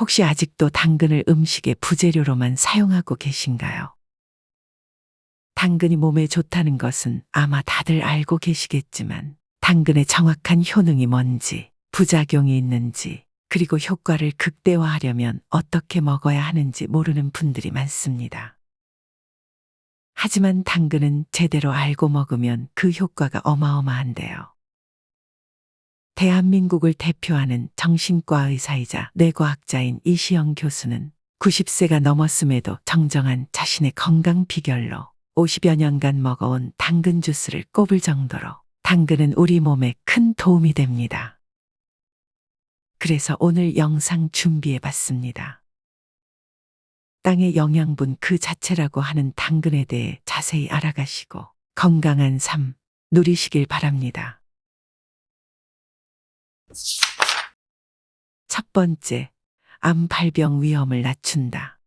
혹시 아직도 당근을 음식의 부재료로만 사용하고 계신가요? 당근이 몸에 좋다는 것은 아마 다들 알고 계시겠지만 당근의 정확한 효능이 뭔지, 부작용이 있는지, 그리고 효과를 극대화하려면 어떻게 먹어야 하는지 모르는 분들이 많습니다. 하지만 당근은 제대로 알고 먹으면 그 효과가 어마어마한데요. 대한민국을 대표하는 정신과 의사이자 뇌과학자인 이시영 교수는 90세가 넘었음에도 정정한 자신의 건강 비결로 50여 년간 먹어온 당근 주스를 꼽을 정도로 당근은 우리 몸에 큰 도움이 됩니다. 그래서 오늘 영상 준비해 봤습니다. 땅의 영양분 그 자체라고 하는 당근에 대해 자세히 알아가시고 건강한 삶 누리시길 바랍니다. 첫 번째, 암 발병 위험을 낮춘다.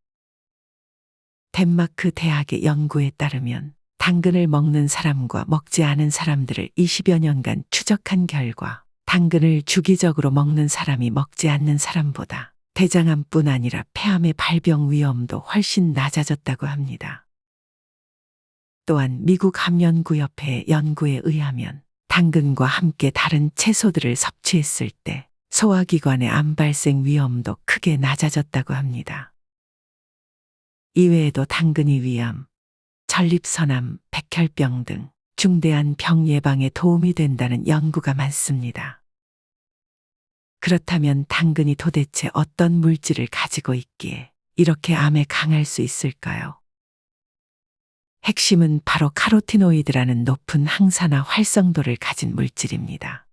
덴마크 대학의 연구에 따르면 당근을 먹는 사람과 먹지 않은 사람들을 20여 년간 추적한 결과 당근을 주기적으로 먹는 사람이 먹지 않는 사람보다 대장암뿐 아니라 폐암의 발병 위험도 훨씬 낮아졌다고 합니다. 또한 미국 암연구협회의 연구에 의하면 당근과 함께 다른 채소들을 섭취했을 때 소화기관의 암 발생 위험도 크게 낮아졌다고 합니다. 이외에도 당근이 위암, 전립선암, 백혈병 등 중대한 병 예방에 도움이 된다는 연구가 많습니다. 그렇다면 당근이 도대체 어떤 물질을 가지고 있기에 이렇게 암에 강할 수 있을까요? 핵심은 바로 카로티노이드라는 높은 항산화 활성도를 가진 물질입니다.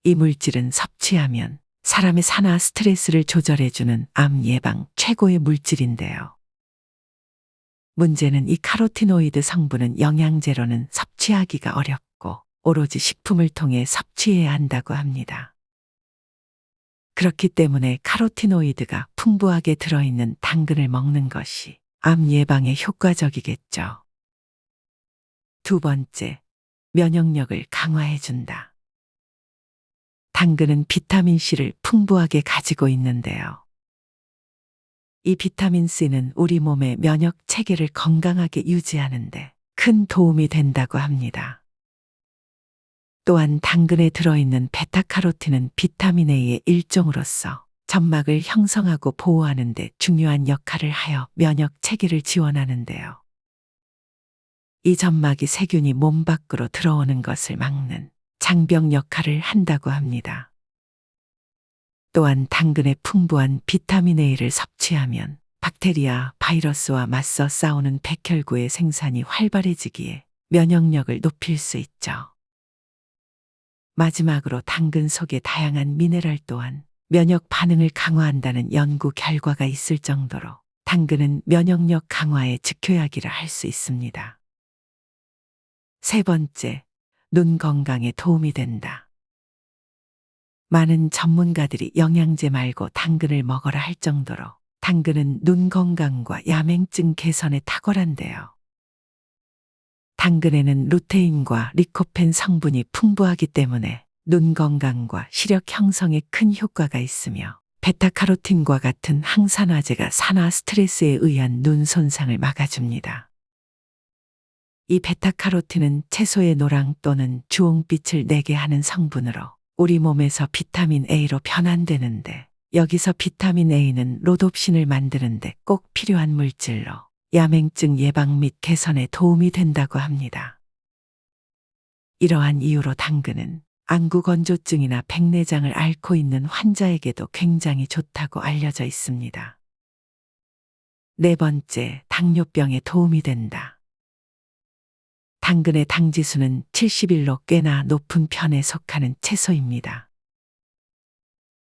이 물질은 섭취하면 사람의 산화 스트레스를 조절해주는 암 예방 최고의 물질인데요. 문제는 이 카로티노이드 성분은 영양제로는 섭취하기가 어렵고 오로지 식품을 통해 섭취해야 한다고 합니다. 그렇기 때문에 카로티노이드가 풍부하게 들어있는 당근을 먹는 것이 암 예방에 효과적이겠죠. 두 번째, 면역력을 강화해준다. 당근은 비타민C를 풍부하게 가지고 있는데요. 이 비타민C는 우리 몸의 면역 체계를 건강하게 유지하는 데 큰 도움이 된다고 합니다. 또한 당근에 들어있는 베타카로틴은 비타민 A의 일종으로서 점막을 형성하고 보호하는 데 중요한 역할을 하여 면역 체계를 지원하는데요. 이 점막이 세균이 몸 밖으로 들어오는 것을 막는 장벽 역할을 한다고 합니다. 또한 당근의 풍부한 비타민 A를 섭취하면 박테리아, 바이러스와 맞서 싸우는 백혈구의 생산이 활발해지기에 면역력을 높일 수 있죠. 마지막으로 당근 속의 다양한 미네랄 또한 면역 반응을 강화한다는 연구 결과가 있을 정도로 당근은 면역력 강화의 즉효약이라 할 수 있습니다. 세 번째, 눈 건강에 도움이 된다. 많은 전문가들이 영양제 말고 당근을 먹어라 할 정도로 당근은 눈 건강과 야맹증 개선에 탁월한데요. 당근에는 루테인과 리코펜 성분이 풍부하기 때문에 눈 건강과 시력 형성에 큰 효과가 있으며 베타카로틴과 같은 항산화제가 산화 스트레스에 의한 눈 손상을 막아줍니다. 이 베타카로틴은 채소의 노랑 또는 주홍빛을 내게 하는 성분으로 우리 몸에서 비타민 A로 변환되는데 여기서 비타민 A는 로놉신을 만드는데 꼭 필요한 물질로 야맹증 예방 및 개선에 도움이 된다고 합니다. 이러한 이유로 당근은 안구건조증이나 백내장을 앓고 있는 환자에게도 굉장히 좋다고 알려져 있습니다. 네 번째, 당뇨병에 도움이 된다. 당근의 당지수는 70일로 꽤나 높은 편에 속하는 채소입니다.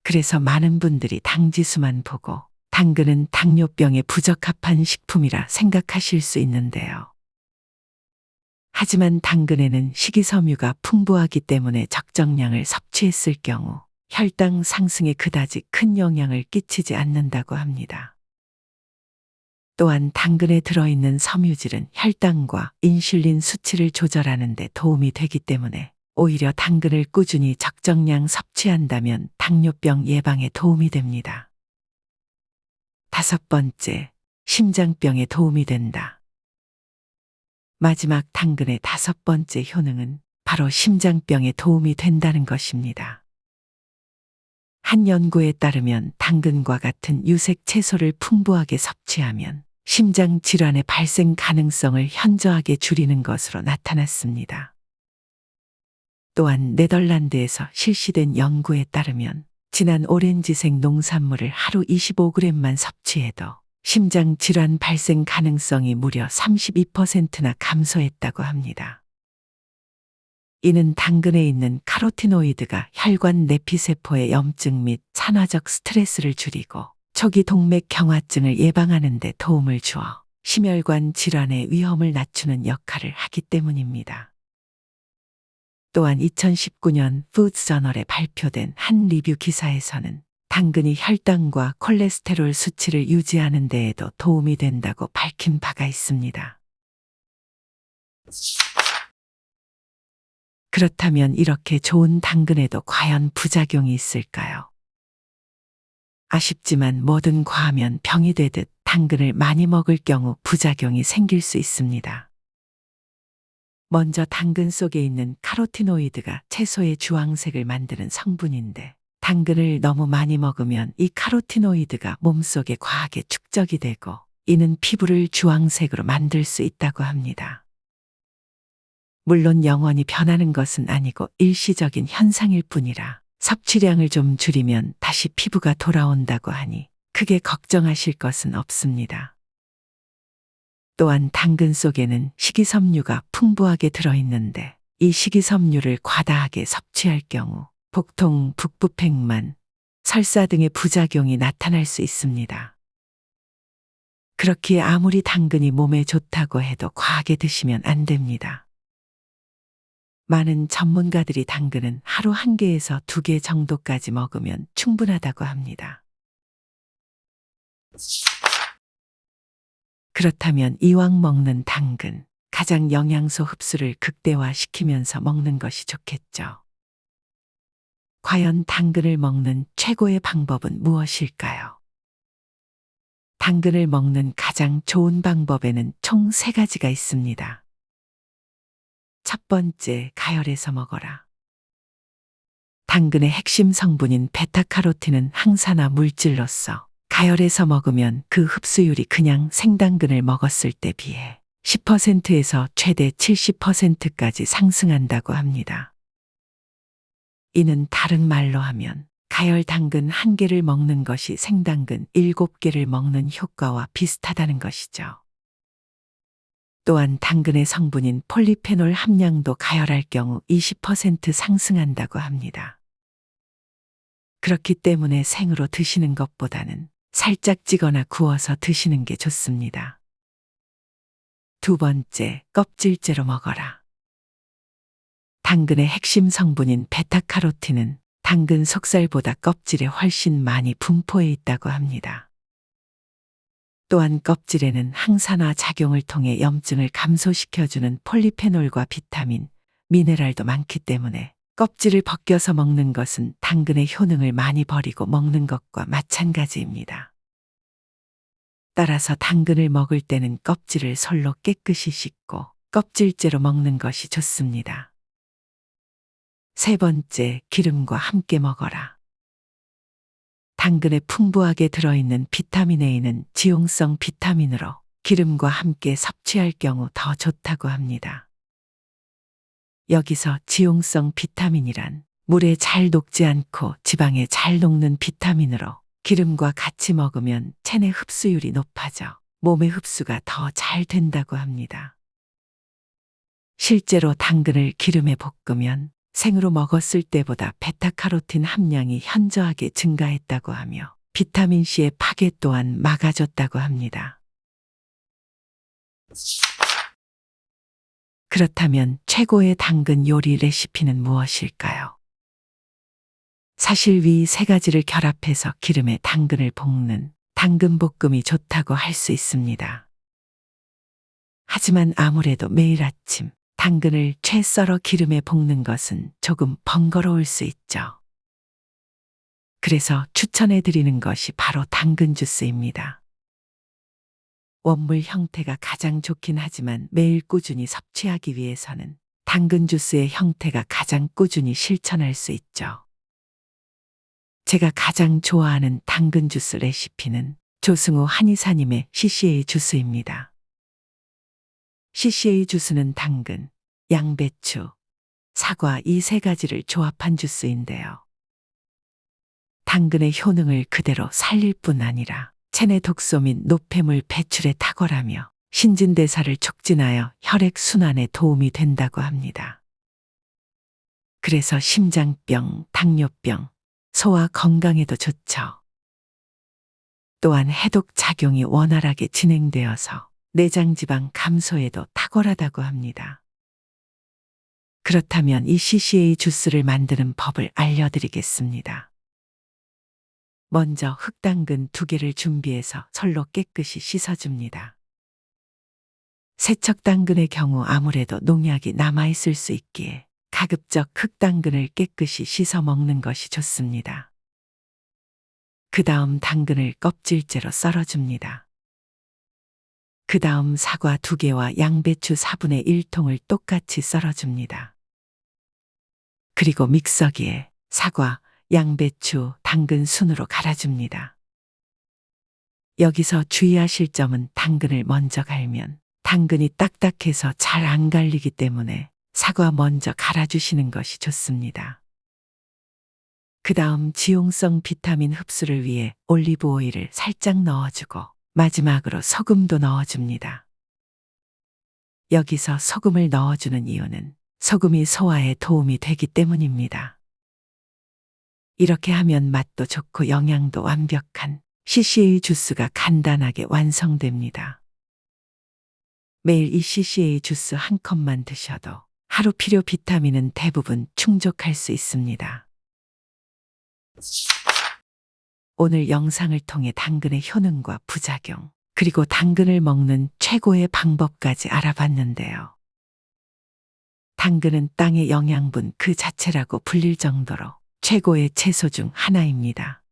그래서 많은 분들이 당지수만 보고 당근은 당뇨병에 부적합한 식품이라 생각하실 수 있는데요. 하지만 당근에는 식이섬유가 풍부하기 때문에 적정량을 섭취했을 경우 혈당 상승에 그다지 큰 영향을 끼치지 않는다고 합니다. 또한 당근에 들어있는 섬유질은 혈당과 인슐린 수치를 조절하는 데 도움이 되기 때문에 오히려 당근을 꾸준히 적정량 섭취한다면 당뇨병 예방에 도움이 됩니다. 5번째, 심장병에 도움이 된다. 마지막 당근의 5번째 효능은 바로 심장병에 도움이 된다는 것입니다. 한 연구에 따르면 당근과 같은 유색 채소를 풍부하게 섭취하면 심장 질환의 발생 가능성을 현저하게 줄이는 것으로 나타났습니다. 또한 네덜란드에서 실시된 연구에 따르면 진한 오렌지색 농산물을 하루 25g만 섭취해도 심장 질환 발생 가능성이 무려 32%나 감소했다고 합니다. 이는 당근에 있는 카로티노이드가 혈관 내피세포의 염증 및 산화적 스트레스를 줄이고 초기 동맥 경화증을 예방하는 데 도움을 주어 심혈관 질환의 위험을 낮추는 역할을 하기 때문입니다. 또한 2019년 푸드저널에 발표된 한 리뷰 기사에서는 당근이 혈당과 콜레스테롤 수치를 유지하는 데에도 도움이 된다고 밝힌 바가 있습니다. 그렇다면 이렇게 좋은 당근에도 과연 부작용이 있을까요? 아쉽지만 뭐든 과하면 병이 되듯 당근을 많이 먹을 경우 부작용이 생길 수 있습니다. 먼저 당근 속에 있는 카로티노이드가 채소의 주황색을 만드는 성분인데 당근을 너무 많이 먹으면 이 카로티노이드가 몸속에 과하게 축적이 되고 이는 피부를 주황색으로 만들 수 있다고 합니다. 물론 영원히 변하는 것은 아니고 일시적인 현상일 뿐이라 섭취량을 좀 줄이면 다시 피부가 돌아온다고 하니 크게 걱정하실 것은 없습니다. 또한 당근 속에는 식이섬유가 풍부하게 들어있는데 이 식이섬유를 과다하게 섭취할 경우 복통, 북부팽만, 설사 등의 부작용이 나타날 수 있습니다. 그렇기에 아무리 당근이 몸에 좋다고 해도 과하게 드시면 안 됩니다. 많은 전문가들이 당근은 하루 1개에서 2개 정도까지 먹으면 충분하다고 합니다. 그렇다면 이왕 먹는 당근, 가장 영양소 흡수를 극대화시키면서 먹는 것이 좋겠죠. 과연 당근을 먹는 최고의 방법은 무엇일까요? 당근을 먹는 가장 좋은 방법에는 총 3가지가 있습니다. 첫 번째, 가열해서 먹어라. 당근의 핵심 성분인 베타카로틴은 항산화 물질로서 가열해서 먹으면 그 흡수율이 그냥 생당근을 먹었을 때 비해 10%에서 최대 70%까지 상승한다고 합니다. 이는 다른 말로 하면 가열 당근 1개를 먹는 것이 생당근 7개를 먹는 효과와 비슷하다는 것이죠. 또한 당근의 성분인 폴리페놀 함량도 가열할 경우 20% 상승한다고 합니다. 그렇기 때문에 생으로 드시는 것보다는 살짝 찌거나 구워서 드시는 게 좋습니다. 두 번째, 껍질째로 먹어라. 당근의 핵심 성분인 베타카로틴은 당근 속살보다 껍질에 훨씬 많이 분포해 있다고 합니다. 또한 껍질에는 항산화 작용을 통해 염증을 감소시켜주는 폴리페놀과 비타민, 미네랄도 많기 때문에 껍질을 벗겨서 먹는 것은 당근의 효능을 많이 버리고 먹는 것과 마찬가지입니다. 따라서 당근을 먹을 때는 껍질을 솔로 깨끗이 씻고 껍질째로 먹는 것이 좋습니다. 세 번째, 기름과 함께 먹어라. 당근에 풍부하게 들어있는 비타민 A는 지용성 비타민으로 기름과 함께 섭취할 경우 더 좋다고 합니다. 여기서 지용성 비타민이란 물에 잘 녹지 않고 지방에 잘 녹는 비타민으로 기름과 같이 먹으면 체내 흡수율이 높아져 몸의 흡수가 더 잘 된다고 합니다. 실제로 당근을 기름에 볶으면 생으로 먹었을 때보다 베타카로틴 함량이 현저하게 증가했다고 하며 비타민C의 파괴 또한 막아줬다고 합니다. 그렇다면 최고의 당근 요리 레시피는 무엇일까요? 사실 위 3가지를 결합해서 기름에 당근을 볶는 당근볶음이 좋다고 할 수 있습니다. 하지만 아무래도 매일 아침 당근을 채 썰어 기름에 볶는 것은 조금 번거로울 수 있죠. 그래서 추천해 드리는 것이 바로 당근 주스입니다. 원물 형태가 가장 좋긴 하지만 매일 꾸준히 섭취하기 위해서는 당근 주스의 형태가 가장 꾸준히 실천할 수 있죠. 제가 가장 좋아하는 당근 주스 레시피는 조승우 한의사님의 CCA 주스입니다. CCA 주스는 당근, 양배추, 사과 이 세 가지를 조합한 주스인데요. 당근의 효능을 그대로 살릴 뿐 아니라 체내 독소 및 노폐물 배출에 탁월하며 신진대사를 촉진하여 혈액순환에 도움이 된다고 합니다. 그래서 심장병, 당뇨병, 소화 건강에도 좋죠. 또한 해독 작용이 원활하게 진행되어서 내장지방 감소에도 탁월하다고 합니다. 그렇다면 이 CCA 주스를 만드는 법을 알려드리겠습니다. 먼저 흑당근 2개를 준비해서 솔로 깨끗이 씻어줍니다. 세척당근의 경우 아무래도 농약이 남아있을 수 있기에 가급적 흑당근을 깨끗이 씻어 먹는 것이 좋습니다. 그 다음 당근을 껍질째로 썰어줍니다. 그 다음 사과 2개와 양배추 4분의 1통을 똑같이 썰어줍니다. 그리고 믹서기에 사과, 양배추, 당근 순으로 갈아줍니다. 여기서 주의하실 점은 당근을 먼저 갈면 당근이 딱딱해서 잘 안 갈리기 때문에 사과 먼저 갈아주시는 것이 좋습니다. 그 다음 지용성 비타민 흡수를 위해 올리브 오일을 살짝 넣어주고 마지막으로 소금도 넣어줍니다. 여기서 소금을 넣어주는 이유는 소금이 소화에 도움이 되기 때문입니다. 이렇게 하면 맛도 좋고 영양도 완벽한 CCA 주스가 간단하게 완성됩니다. 매일 이 CCA 주스 한 컵만 드셔도 하루 필요 비타민은 대부분 충족할 수 있습니다. 오늘 영상을 통해 당근의 효능과 부작용, 그리고 당근을 먹는 최고의 방법까지 알아봤는데요. 당근은 땅의 영양분 그 자체라고 불릴 정도로 최고의 채소 중 하나입니다.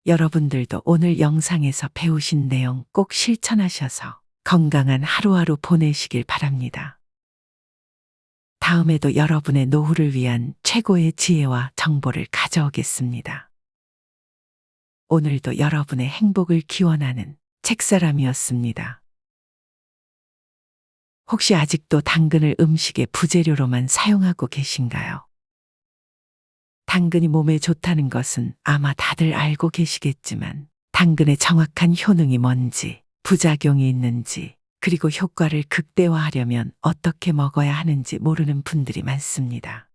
여러분들도 오늘 영상에서 배우신 내용 꼭 실천하셔서 건강한 하루하루 보내시길 바랍니다. 다음에도 여러분의 노후를 위한 최고의 지혜와 정보를 가져오겠습니다. 오늘도 여러분의 행복을 기원하는 책사람이었습니다. 혹시 아직도 당근을 음식의 부재료로만 사용하고 계신가요? 당근이 몸에 좋다는 것은 아마 다들 알고 계시겠지만 당근의 정확한 효능이 뭔지, 부작용이 있는지, 그리고 효과를 극대화하려면 어떻게 먹어야 하는지 모르는 분들이 많습니다.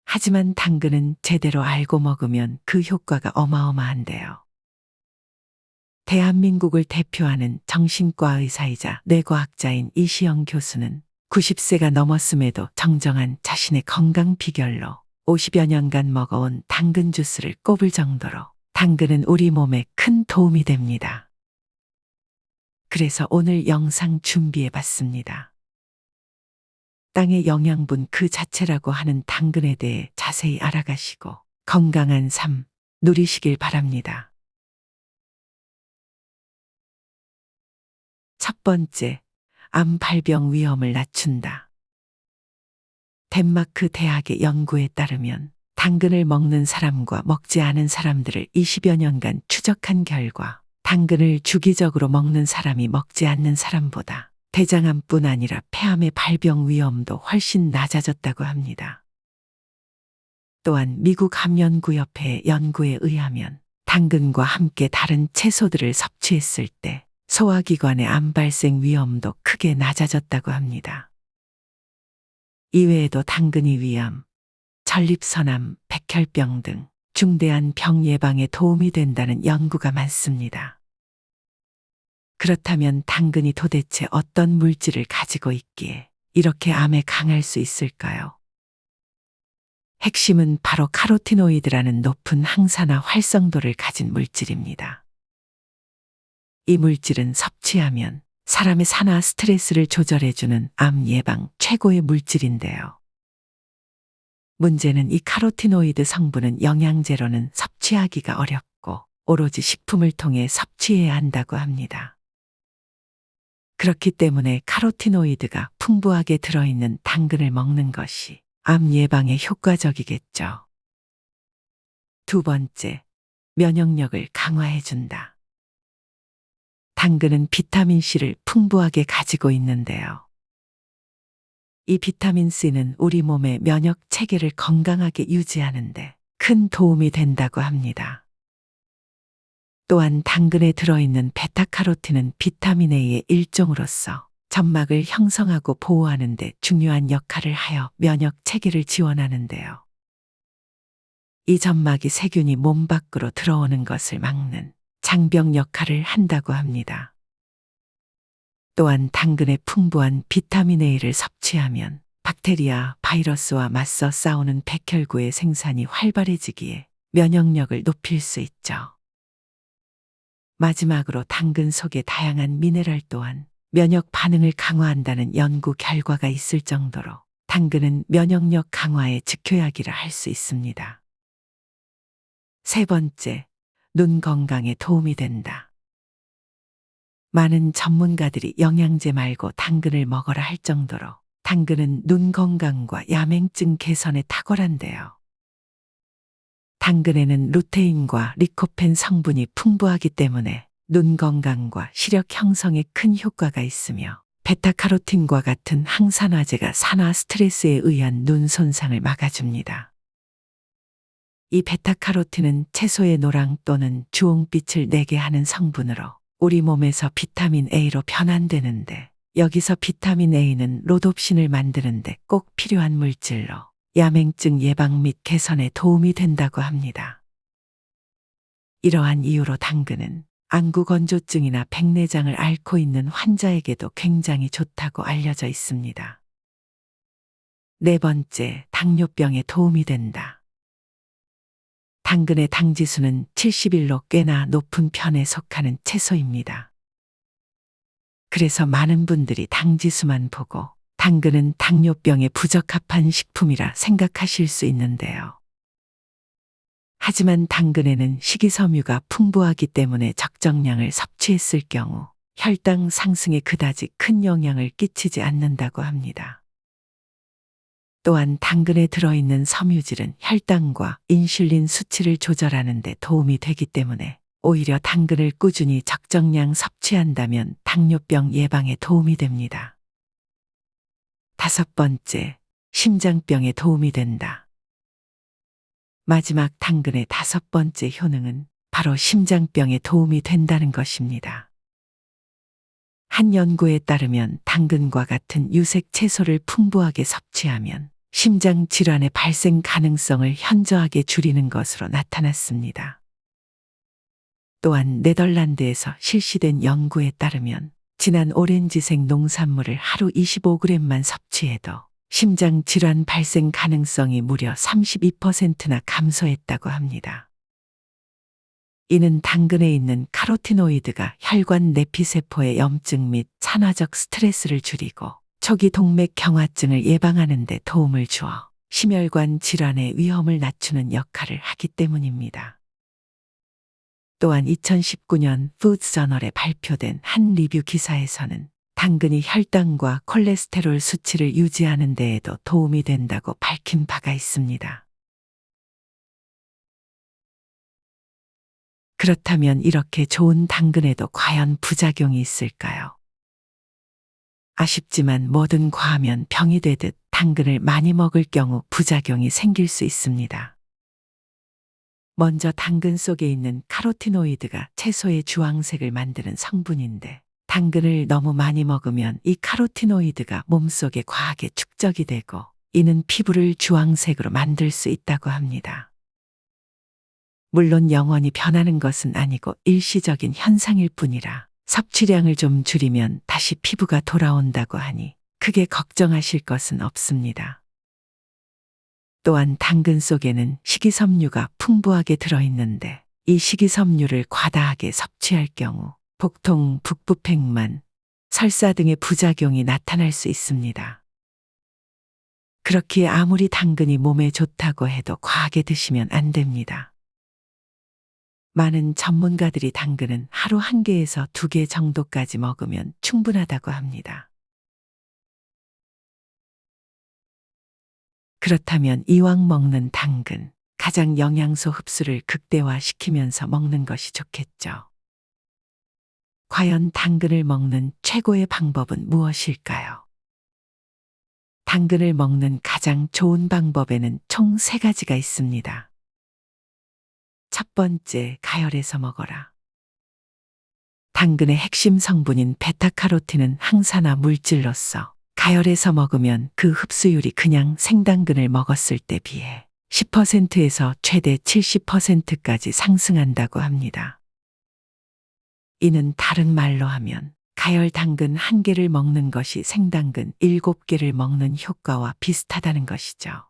하지만 당근은 제대로 알고 먹으면 그 효과가 어마어마한데요. 대한민국을 대표하는 정신과 의사이자 뇌과학자인 이시영 교수는 90세가 넘었음에도 정정한 자신의 건강 비결로 50여 년간 먹어온 당근 주스를 꼽을 정도로 당근은 우리 몸에 큰 도움이 됩니다. 그래서 오늘 영상 준비해 봤습니다. 땅의 영양분 그 자체라고 하는 당근에 대해 자세히 알아가시고 건강한 삶 누리시길 바랍니다. 첫 번째, 암 발병 위험을 낮춘다. 덴마크 대학의 연구에 따르면 당근을 먹는 사람과 먹지 않은 사람들을 20여 년간 추적한 결과 당근을 주기적으로 먹는 사람이 먹지 않는 사람보다 대장암뿐 아니라 폐암의 발병 위험도 훨씬 낮아졌다고 합니다. 또한 미국 암연구협회의 연구에 의하면 당근과 함께 다른 채소들을 섭취했을 때 소화기관의 암 발생 위험도 크게 낮아졌다고 합니다. 이외에도 당근이 위암, 전립선암, 백혈병 등 중대한 병 예방에 도움이 된다는 연구가 많습니다. 그렇다면 당근이 도대체 어떤 물질을 가지고 있기에 이렇게 암에 강할 수 있을까요? 핵심은 바로 카로티노이드라는 높은 항산화 활성도를 가진 물질입니다. 이 물질은 섭취하면 사람의 산화 스트레스를 조절해주는 암 예방 최고의 물질인데요. 문제는 이 카로티노이드 성분은 영양제로는 섭취하기가 어렵고 오로지 식품을 통해 섭취해야 한다고 합니다. 그렇기 때문에 카로티노이드가 풍부하게 들어있는 당근을 먹는 것이 암 예방에 효과적이겠죠. 두 번째, 면역력을 강화해준다. 당근은 비타민C를 풍부하게 가지고 있는데요. 이 비타민C는 우리 몸의 면역 체계를 건강하게 유지하는데 큰 도움이 된다고 합니다. 또한 당근에 들어있는 베타카로틴은 비타민 A의 일종으로서 점막을 형성하고 보호하는 데 중요한 역할을 하여 면역 체계를 지원하는데요. 이 점막이 세균이 몸 밖으로 들어오는 것을 막는 장벽 역할을 한다고 합니다. 또한 당근에 풍부한 비타민 A를 섭취하면 박테리아, 바이러스와 맞서 싸우는 백혈구의 생산이 활발해지기에 면역력을 높일 수 있죠. 마지막으로 당근 속의 다양한 미네랄 또한 면역 반응을 강화한다는 연구 결과가 있을 정도로 당근은 면역력 강화의 즉효약이라 할 수 있습니다. 세 번째, 눈 건강에 도움이 된다. 많은 전문가들이 영양제 말고 당근을 먹어라 할 정도로 당근은 눈 건강과 야맹증 개선에 탁월한데요. 당근에는 루테인과 리코펜 성분이 풍부하기 때문에 눈 건강과 시력 형성에 큰 효과가 있으며 베타카로틴과 같은 항산화제가 산화 스트레스에 의한 눈 손상을 막아줍니다. 이 베타카로틴은 채소의 노랑 또는 주홍빛을 내게 하는 성분으로 우리 몸에서 비타민 A로 변환되는데 여기서 비타민 A는 로놉신을 만드는데 꼭 필요한 물질로 야맹증 예방 및 개선에 도움이 된다고 합니다. 이러한 이유로 당근은 안구건조증이나 백내장을 앓고 있는 환자에게도 굉장히 좋다고 알려져 있습니다. 네 번째, 당뇨병에 도움이 된다. 당근의 당지수는 70일로 꽤나 높은 편에 속하는 채소입니다. 그래서 많은 분들이 당지수만 보고 당근은 당뇨병에 부적합한 식품이라 생각하실 수 있는데요. 하지만 당근에는 식이섬유가 풍부하기 때문에 적정량을 섭취했을 경우 혈당 상승에 그다지 큰 영향을 끼치지 않는다고 합니다. 또한 당근에 들어있는 섬유질은 혈당과 인슐린 수치를 조절하는 데 도움이 되기 때문에 오히려 당근을 꾸준히 적정량 섭취한다면 당뇨병 예방에 도움이 됩니다. 다섯 번째, 심장병에 도움이 된다. 마지막 당근의 다섯 번째 효능은 바로 심장병에 도움이 된다는 것입니다. 한 연구에 따르면 당근과 같은 유색 채소를 풍부하게 섭취하면 심장 질환의 발생 가능성을 현저하게 줄이는 것으로 나타났습니다. 또한 네덜란드에서 실시된 연구에 따르면 진한 오렌지색 농산물을 하루 25g만 섭취해도 심장 질환 발생 가능성이 무려 32%나 감소했다고 합니다. 이는 당근에 있는 카로티노이드가 혈관 내피세포의 염증 및 산화적 스트레스를 줄이고 초기 동맥 경화증을 예방하는 데 도움을 주어 심혈관 질환의 위험을 낮추는 역할을 하기 때문입니다. 또한 2019년 푸드 저널에 발표된 한 리뷰 기사에서는 당근이 혈당과 콜레스테롤 수치를 유지하는 데에도 도움이 된다고 밝힌 바가 있습니다. 그렇다면 이렇게 좋은 당근에도 과연 부작용이 있을까요? 아쉽지만 뭐든 과하면 병이 되듯 당근을 많이 먹을 경우 부작용이 생길 수 있습니다. 먼저 당근 속에 있는 카로티노이드가 채소의 주황색을 만드는 성분인데 당근을 너무 많이 먹으면 이 카로티노이드가 몸속에 과하게 축적이 되고 이는 피부를 주황색으로 만들 수 있다고 합니다. 물론 영원히 변하는 것은 아니고 일시적인 현상일 뿐이라 섭취량을 좀 줄이면 다시 피부가 돌아온다고 하니 크게 걱정하실 것은 없습니다. 또한 당근 속에는 식이섬유가 풍부하게 들어있는데 이 식이섬유를 과다하게 섭취할 경우 복통, 북부팽만, 설사 등의 부작용이 나타날 수 있습니다. 그렇기에 아무리 당근이 몸에 좋다고 해도 과하게 드시면 안 됩니다. 많은 전문가들이 당근은 하루 1개에서 2개 정도까지 먹으면 충분하다고 합니다. 그렇다면 이왕 먹는 당근, 가장 영양소 흡수를 극대화시키면서 먹는 것이 좋겠죠. 과연 당근을 먹는 최고의 방법은 무엇일까요? 당근을 먹는 가장 좋은 방법에는 총 3가지가 있습니다. 첫 번째, 가열해서 먹어라. 당근의 핵심 성분인 베타카로틴은 항산화 물질로서 가열해서 먹으면 그 흡수율이 그냥 생당근을 먹었을 때 비해 10%에서 최대 70%까지 상승한다고 합니다. 이는 다른 말로 하면 가열 당근 1개를 먹는 것이 생당근 7개를 먹는 효과와 비슷하다는 것이죠.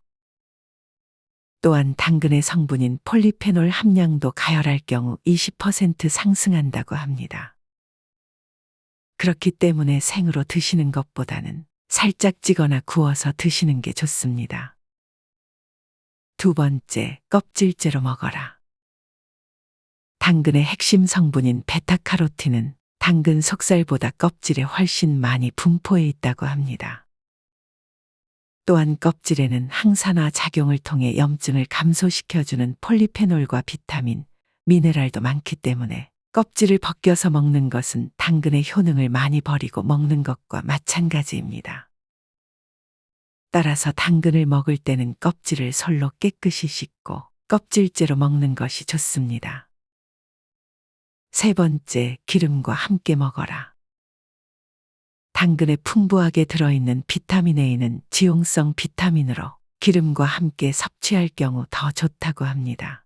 또한 당근의 성분인 폴리페놀 함량도 가열할 경우 20% 상승한다고 합니다. 그렇기 때문에 생으로 드시는 것보다는 살짝 찌거나 구워서 드시는 게 좋습니다. 두 번째, 껍질째로 먹어라. 당근의 핵심 성분인 베타카로틴은 당근 속살보다 껍질에 훨씬 많이 분포해 있다고 합니다. 또한 껍질에는 항산화 작용을 통해 염증을 감소시켜주는 폴리페놀과 비타민, 미네랄도 많기 때문에 껍질을 벗겨서 먹는 것은 당근의 효능을 많이 버리고 먹는 것과 마찬가지입니다. 따라서 당근을 먹을 때는 껍질을 솔로 깨끗이 씻고 껍질째로 먹는 것이 좋습니다. 세 번째, 기름과 함께 먹어라. 당근에 풍부하게 들어있는 비타민 A는 지용성 비타민으로 기름과 함께 섭취할 경우 더 좋다고 합니다.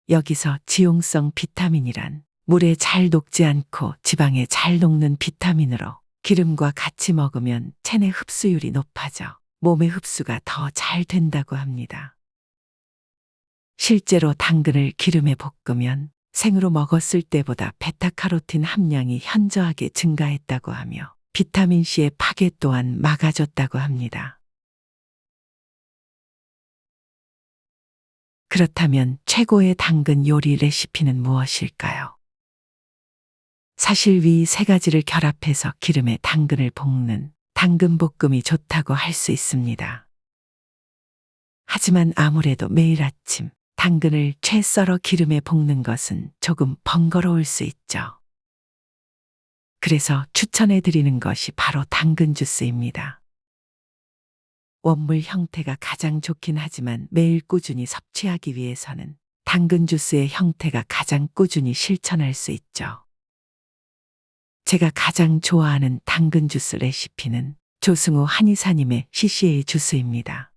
여기서 지용성 비타민이란 물에 잘 녹지 않고 지방에 잘 녹는 비타민으로 기름과 같이 먹으면 체내 흡수율이 높아져 몸의 흡수가 더 잘 된다고 합니다. 실제로 당근을 기름에 볶으면 생으로 먹었을 때보다 베타카로틴 함량이 현저하게 증가했다고 하며 비타민C의 파괴 또한 막아줬다고 합니다. 그렇다면 최고의 당근 요리 레시피는 무엇일까요? 사실 위 3가지를 결합해서 기름에 당근을 볶는 당근볶음이 좋다고 할 수 있습니다. 하지만 아무래도 매일 아침 당근을 채 썰어 기름에 볶는 것은 조금 번거로울 수 있죠. 그래서 추천해 드리는 것이 바로 당근 주스입니다. 원물 형태가 가장 좋긴 하지만 매일 꾸준히 섭취하기 위해서는 당근 주스의 형태가 가장 꾸준히 실천할 수 있죠. 제가 가장 좋아하는 당근 주스 레시피는 조승우 한의사님의 CCA 주스입니다.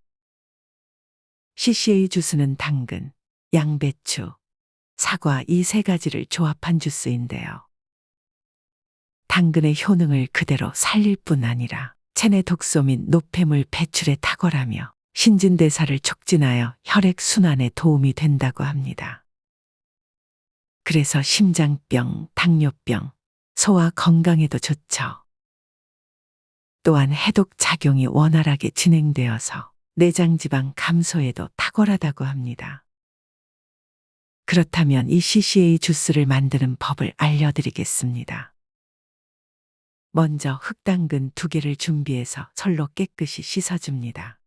CCA 주스는 당근, 양배추, 사과 이 3가지를 조합한 주스인데요. 당근의 효능을 그대로 살릴 뿐 아니라 체내 독소 및 노폐물 배출에 탁월하며 신진대사를 촉진하여 혈액순환에 도움이 된다고 합니다. 그래서 심장병, 당뇨병, 소화 건강에도 좋죠. 또한 해독 작용이 원활하게 진행되어서 내장지방 감소에도 탁월하다고 합니다. 그렇다면 이 CCA 주스를 만드는 법을 알려드리겠습니다. 먼저 흑당근 2개를 준비해서 솔로 깨끗이 씻어줍니다.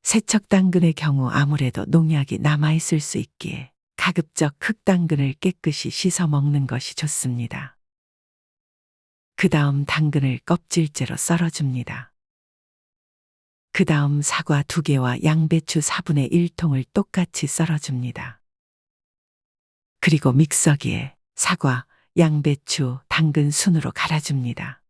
세척당근의 경우 아무래도 농약이 남아있을 수 있기에 가급적 흑당근을 깨끗이 씻어 먹는 것이 좋습니다. 그 다음 당근을 껍질째로 썰어줍니다. 그 다음 사과 2개와 양배추 4분의 1통을 똑같이 썰어줍니다. 그리고 믹서기에 사과, 양배추, 당근 순으로 갈아줍니다.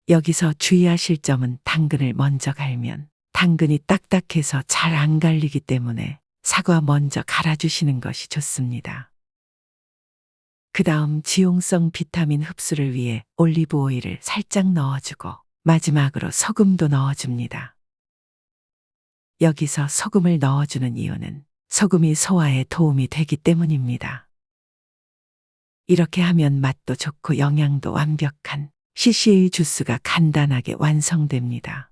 여기서 주의하실 점은 당근을 먼저 갈면 당근이 딱딱해서 잘 안 갈리기 때문에 사과 먼저 갈아주시는 것이 좋습니다. 그 다음 지용성 비타민 흡수를 위해 올리브 오일을 살짝 넣어주고 마지막으로 소금도 넣어줍니다. 여기서 소금을 넣어주는 이유는 소금이 소화에 도움이 되기 때문입니다. 이렇게 하면 맛도 좋고 영양도 완벽한 CCA 주스가 간단하게 완성됩니다.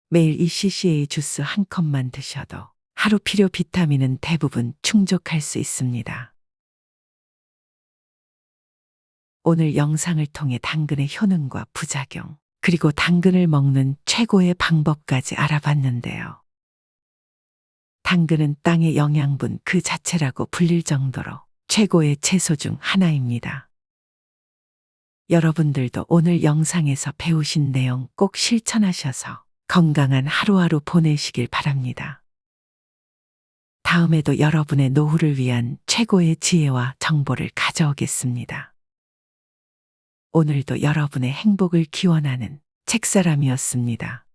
매일 이 CCA 주스 한 컵만 드셔도 하루 필요 비타민은 대부분 충족할 수 있습니다. 오늘 영상을 통해 당근의 효능과 부작용, 그리고 당근을 먹는 최고의 방법까지 알아봤는데요. 당근은 땅의 영양분 그 자체라고 불릴 정도로 최고의 채소 중 하나입니다. 여러분들도 오늘 영상에서 배우신 내용 꼭 실천하셔서 건강한 하루하루 보내시길 바랍니다. 다음에도 여러분의 노후를 위한 최고의 지혜와 정보를 가져오겠습니다. 오늘도 여러분의 행복을 기원하는 책사람이었습니다.